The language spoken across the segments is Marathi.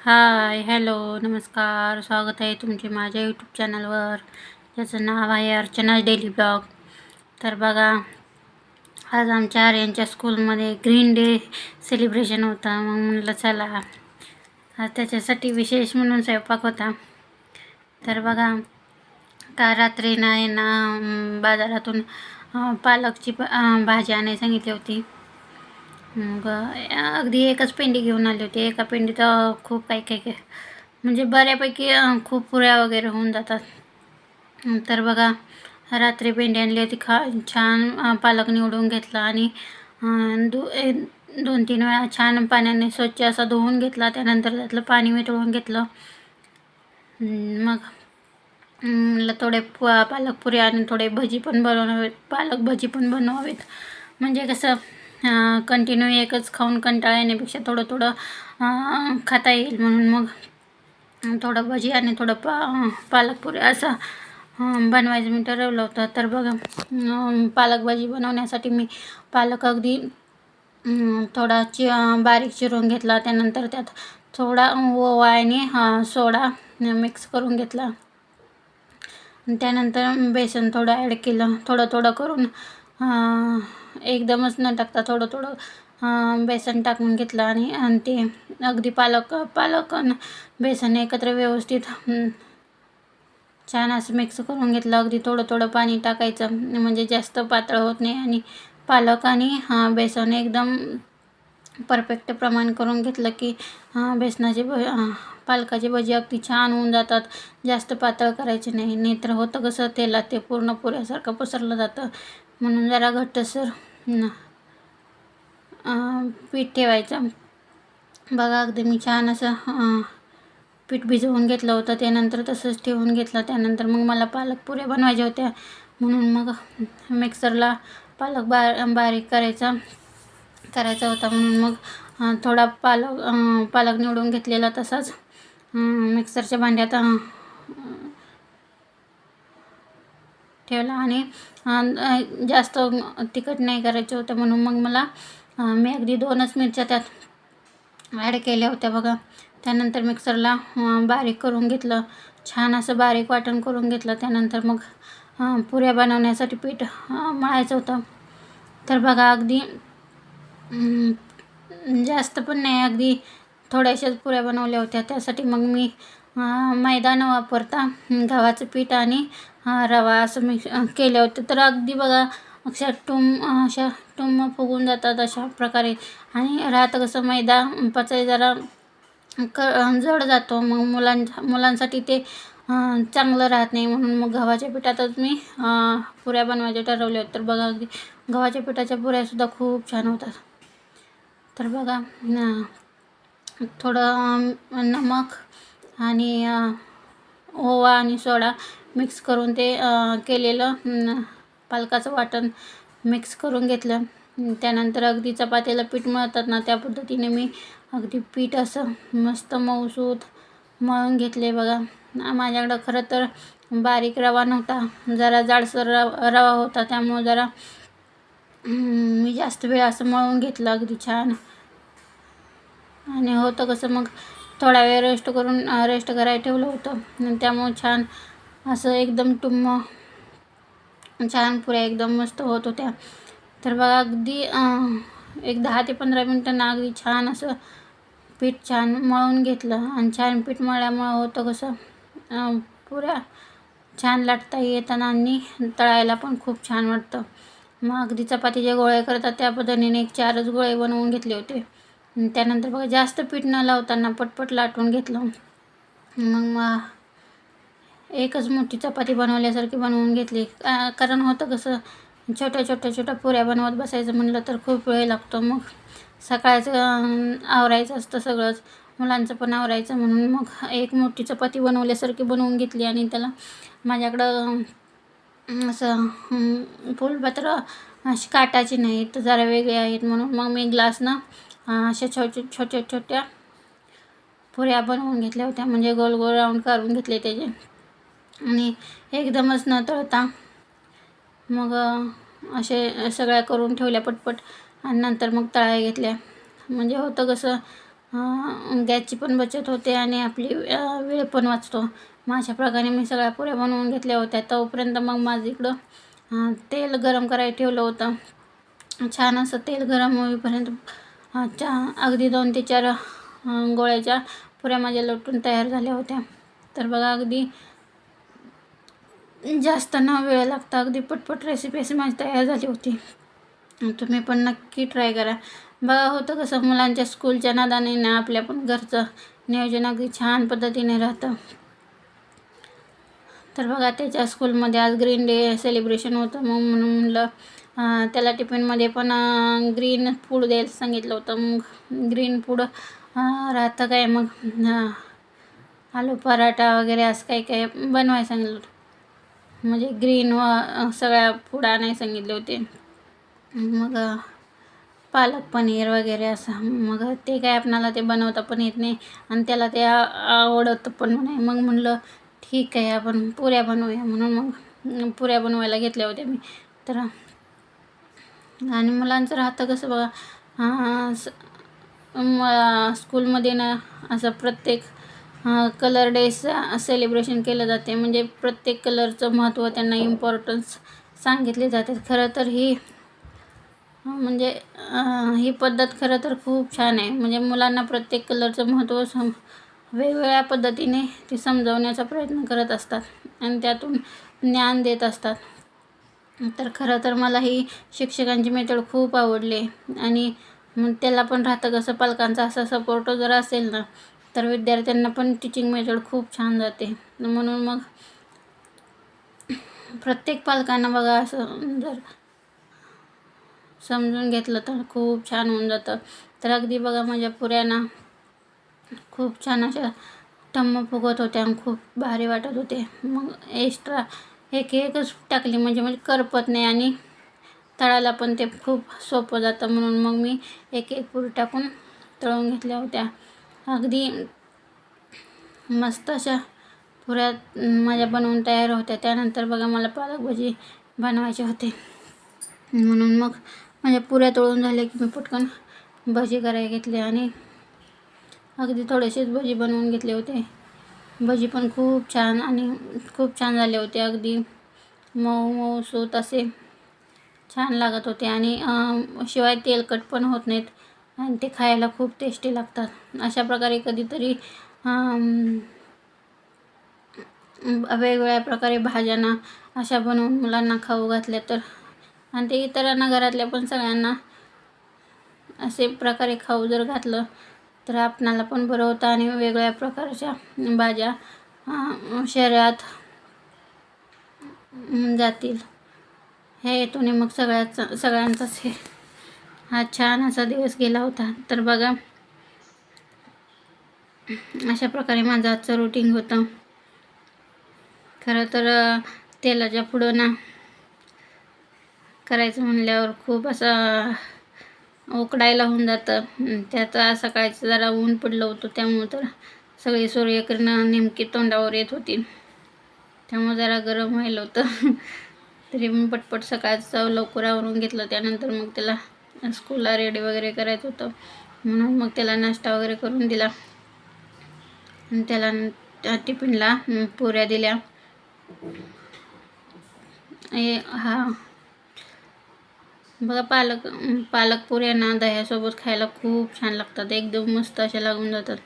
हाय, हॅलो, नमस्कार. स्वागत आहे तुमचे माझ्या यूट्यूब चॅनलवर, ज्याचं नाव आहे अर्चना डेली ब्लॉग. तर बघा, आज आमच्या आर्यांच्या स्कूलमध्ये ग्रीन डे सेलिब्रेशन होता. मग म्हणलं चला, आज त्याच्यासाठी विशेष म्हणून स्वयंपाक होता. तर बघा, का रात्री बाजारातून पालकची भाजी आणायला सांगितली होती. मग अगदी एकच पेंडी घेऊन आली होती. एका पेंडीत खूप काही म्हणजे बऱ्यापैकी खूप पुऱ्या वगैरे होऊन जातात. तर बघा, रात्री पेंडी आणली होती. छान पालक निवडून घेतला आणि 2-3 वेळा छान पाण्याने स्वच्छ असा धुवून घेतला. त्यानंतर त्यातलं पाणी वितळून घेतलं. मग म्हणलं थोडे पालक पुऱ्या आणि थोडे भजी पण बनवावेत, पालक भजी पण बनवावेत. म्हणजे कसं कंटिन्यू एकच खाऊन कंटाळा येण्यापेक्षा थोडं थोडं खाता येईल, म्हणून मग थोडं भजी आणि थोडं पालक पुऱ्या असं बनवायचं मी ठरवलं होतं. तर बघा, पालक भाजी बनवण्यासाठी मी पालक अगदी थोडा बारीक चिरून घेतला. त्यानंतर त्यात थोडा ओवा आणि सोडा मिक्स करून घेतला. त्यानंतर बेसन थोडं ॲड केलं. थोडं थोडं करून एकदमच न टाकता थोडं थोडं बेसन टाकून घेतलं आणि ते अगदी पालक आणि बेसन एकत्र व्यवस्थित छान असं मिक्स करून घेतलं. अगदी थोडं थोडं पाणी टाकायचं, म्हणजे जास्त पातळ होत नाही. आणि पालक आणि बेसन एकदम परफेक्ट प्रमाण करून घेतलं की पालकाची भजी अगदी छान होऊन जातात. जास्त पातळ करायचे नाही, नाहीतर होतं कसं तेलात ते पूर्ण पुऱ्यासारखं पसरलं जातं. म्हणून जरा घट्टसर पीठ ठेवायचं. बघा, अगदी मी छान असं पीठ भिजवून घेतलं होतं. त्यानंतर तसंच ठेवून घेतलं. त्यानंतर मग मला पालक पुऱ्या बनवायच्या होत्या, म्हणून मग मिक्सरला पालक बारीक करायचा होता. म्हणून मग थोडा पालक निवडून घेतलेला तसाच मिक्सरच्या भांड्यात ठेवला. आणि जास्त तिखट नाही करायचं होतं, म्हणून मग मी अगदी 2च मिरच्या त्यात ॲड केल्या होत्या बघा. त्यानंतर मिक्सरला बारीक करून घेतलं. छान असं बारीक वाटण करून घेतलं. त्यानंतर मग पुऱ्या बनवण्यासाठी पीठ मळायचं होतं. तर बघा, अगदी जास्त पण नाही, अगदी थोड्याशाच पुऱ्या बनवल्या होत्या. त्यासाठी मग मी मैदा न वापरता गव्हाचं पीठ आणि रवा असं मिक्स केलं होतं. तर अगदी बघा, अशा टुम्म फुगून जातात अशा प्रकारे. आणि राहतं कसं, मैदा पचायला जरा जड जातो. मग मुलांसाठी ते चांगलं राहत नाही, म्हणून मग गव्हाच्या पिठातच मी पुऱ्या बनवायचे ठरवले होते. तर बघा, अगदी गव्हाच्या पिठाच्या पुऱ्यासुद्धा खूप छान होतात. तर बघा, थोडं नमक आणि ओवा आणि सोडा मिक्स करून ते केलेलं पालकाचं वाटण मिक्स करून घेतलं. त्यानंतर अगदी चपातीला पीठ मळतात ना, त्या पद्धतीने मी अगदी पीठ असं मस्त मऊसूत मळून घेतले. बघा, माझ्याकडं खरं तर बारीक रवा नव्हता, जरा जाडसर रवा होता. त्यामुळं जरा मी जास्त वेळ असं मळून घेतलं अगदी छान. आणि होतं कसं, मग थोडा वेळ रेस्ट करायला ठेवलं होतं. त्यामुळं छान असं एकदम टुम्म छान पुऱ्या एकदम मस्त होत होत्या. तर बघा, अगदी एक 10 ते 15 मिनटांना अगदी छान असं पीठ छान मळून घेतलं. आणि छान पीठ मळल्यामुळं होतं कसं, पुऱ्या छान लाटता येतात आणि तळायला पण खूप छान वाटतं. मग अगदी चपातीचे गोळे करतात त्या पद्धतीने 4च गोळे बनवून घेतले होते. त्यानंतर बघा, जास्त पीठ न लावताना पटपट लाटून घेतलं. मग एकच मोठी चपाती बनवल्यासारखी बनवून घेतली. कारण होतं कसं, छोट्या पुऱ्या बनवत बसायचं म्हणलं तर खूप वेळ लागतो. मग सकाळचं आवरायचं असतं सगळंच, मुलांचं पण आवरायचं, म्हणून मग एक मोठी चपाती बनवल्यासारखी बनवून घेतली. आणि त्याला माझ्याकडं असं फुलपात्र अशी काटाची नाही तर जरा वेगळे आहेत, म्हणून मग मी ग्लासनं अशा छोट्या पुऱ्या बनवून घेतल्या होत्या. म्हणजे गोल गोल राऊंड काढून घेतले त्याचे. आणि एकदमच न तळता मग असे सगळ्या करून ठेवल्या पटपट. आणि नंतर मग तळायला घेतल्या. म्हणजे होतं कसं, गॅसची पण बचत होते आणि आपली वेळ पण वाचतो. मग अशा प्रकारे मी सगळ्या पुऱ्या बनवून घेतल्या होत्या. तोपर्यंत मग माझं इकडं तेल गरम करायला ठेवलं होतं. छान असं तेल गरम होईपर्यंत अगदी 2 ते 4 गोळ्याच्या पुऱ्या माझ्या लटून तयार झाल्या होत्या. तर बघा अगदी जास्त न वेळ लागता अगदी पटपट रेसिपी अशी माझी तयार झाली होती. तुम्ही पण नक्की ट्राय करा. बघा होतं कसं मुलांच्या स्कूलच्या नादाने ना आपल्या पण घरचं नियोजन अगदी छान पद्धतीने राहतं. तर बघा त्याच्या स्कूलमध्ये आज ग्रीन डे सेलिब्रेशन होतं. मग म्हणून म्हणलं त्याला टिफिनमध्ये पण ग्रीन फूड द्यायला सांगितलं होतं. मग ग्रीन फूड राहतं काय मग आलू पराठा वगैरे असं काही काही बनवायला सांगितलं होतं. म्हणजे ग्रीन सगळ्या फूड आणायला सांगितले होते. मग पालक पनीर वगैरे असं. मग ते काय आपणाला ते बनवता पण येत नाही आणि त्याला ते आवडत पण नाही. मग म्हणलं ठीक आहे आपण पुऱ्या बनवूया. म्हणून मग पुऱ्या बनवायला घेतल्या होत्या मी. तर आणि मुलांचं राहतं कसं बघा स्कूलमध्ये ना असं प्रत्येक कलर डे सेलिब्रेशन केलं जाते. म्हणजे प्रत्येक कलरचं महत्त्व त्यांना इम्पॉर्टन्स सांगितले जाते. खरं तर म्हणजे ही पद्धत खरं तर खूप छान आहे. म्हणजे मुलांना प्रत्येक कलरचं महत्त्व वेगवेगळ्या पद्धतीने ते समजवण्याचा प्रयत्न करत असतात आणि त्यातून ज्ञान देत असतात. तर खरं तर मला ही शिक्षकांची मेथड खूप आवडली आणि मग त्याला पण राहतं कसं पालकांचा असा सपोर्ट जर असेल ना तर विद्यार्थ्यांना पण टीचिंग मेथड खूप छान जाते. म्हणून मग प्रत्येक पालकांना बघा असं जर समजून घेतलं तर खूप छान होऊन जातं. तर अगदी बघा माझ्या पुऱ्यांना खूप छान अशा टम्म फुगत होत्या आणि खूप भारी वाटत होते. मग एक्स्ट्रा एकच टाकली म्हणजे करपत नाही आणि तळायला पण ते खूप सोपं जातं. म्हणून मग मी एक पुरी टाकून तळून घेतल्या होत्या. अगदी मस्त अशा पुऱ्या माझ्या बनवून तयार होत्या. त्यानंतर बघा मला पालक भजी बनवायचे होते. म्हणून मग माझ्या पुऱ्या तळून झाल्या की मी पटकन भजी करायला घेतले आणि अगदी थोडेसेच भजी बनवून घेतले होते. भजी पण खूप छान आणि खूप छान झाले होते. अगदी मऊ मऊसूत असे छान लागत होते आणि शिवाय तेलकट पण होत नाहीत आणि ते खायला खूप टेस्टी लागतात. अशा प्रकारे कधीतरी वेगवेगळ्या प्रकारे भाज्यांना अशा बनवून मुलांना खाऊ घातल्या तर आणि ते इतरांना घरातल्या पण सगळ्यांना असे प्रकारे खाऊ जर घातलं तर आपणाला पण बरं होतं आणि वेगवेगळ्या प्रकारच्या भाज्या शरीरात जातील. ह्या हेतूने मग सगळ्यांचाच हा छान असा दिवस गेला होता. तर बघा अशा प्रकारे माझं आजचं रुटीन होतं. खरं तर तेलाच्या पुढं ना करायचं म्हणल्यावर खूप असं उकडायला होऊन जातं. त्यात सकाळचं जरा ऊन पडलं होतं त्यामुळं तर सगळी सूर्यकिरणं नेमकी तोंडावर येत होती. त्यामुळं जरा गरम व्हायला होतं. तरी मी पटपट सकाळचं लवकर आवरून घेतलं. त्यानंतर मग त्याला स्कूलला रेडी वगैरे करायचं होतं म्हणून मग त्याला नाश्ता वगैरे करून दिला आणि त्याला टिफिनला पुऱ्या दिल्या. बघा पालक पुऱ्या ना दह्यासोबत खायला खूप छान लागतात. एकदम मस्त अशा लागून जातात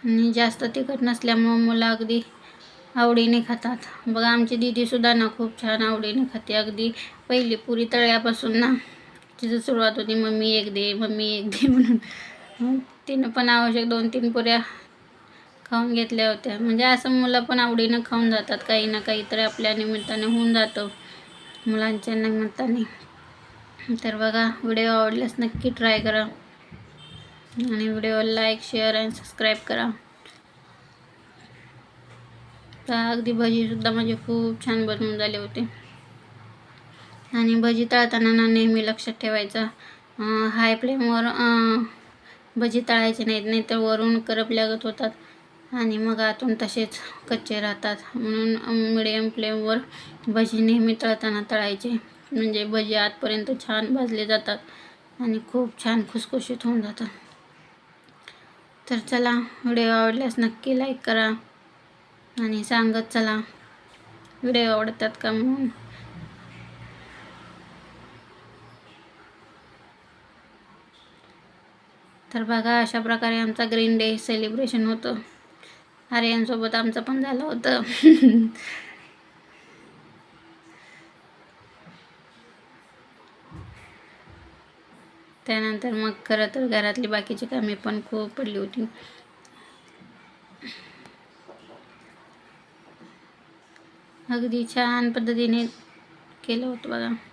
आणि जास्त तिखट नसल्यामुळं मुलं अगदी आवडीने खातात. बघा आमची दीदीसुद्धा ना खूप छान आवडीने खाते. अगदी पहिली पुरी तळल्यापासून ना तिचं सुरुवात होती मम्मी एक दे म्हणून. तिनं पण आवश्यक 2-3 पुऱ्या खाऊन घेतल्या होत्या. म्हणजे असं मुलं पण आवडीनं खाऊन जातात. काही ना काहीतरी आपल्या निमित्ताने होऊन जातं मुलांच्या निमित्ताने. तर बघा व्हिडिओ आवडल्यास नक्की ट्राय करा आणि व्हिडिओला लाईक शेअर आणि सबस्क्राईब करा. तर अगदी भजीसुद्धा माझे खूप छान बनवून झाले होते आणि भजी तळताना ना नेहमी लक्षात ठेवायचं हाय फ्लेमवर भजी तळायचे नाही तर वरून करपल्यागत होतात आणि मग आतून तसेच कच्चे राहतात. म्हणून मिडियम फ्लेमवर भजी नेहमी तळताना तळायचे म्हणजे भजी आतपर्यंत छान भाजले जातात आणि खूप छान खुसखुशीत होऊन जातं. तर चला, व्हिडिओ आवडल्यास नक्की लाईक करा आणि सांगत चला व्हिडिओ आवडतात का म्हणून. तर बघा, अशा प्रकारे आमचा ग्रीन डे सेलिब्रेशन होतं. आर्यनसोबत आमचं पण झालं होतं. त्यानंतर मग खरं तर घरातली बाकीची कामे पण खूप पडली होती. अगदी छान पद्धतीने केलं होतं बघा.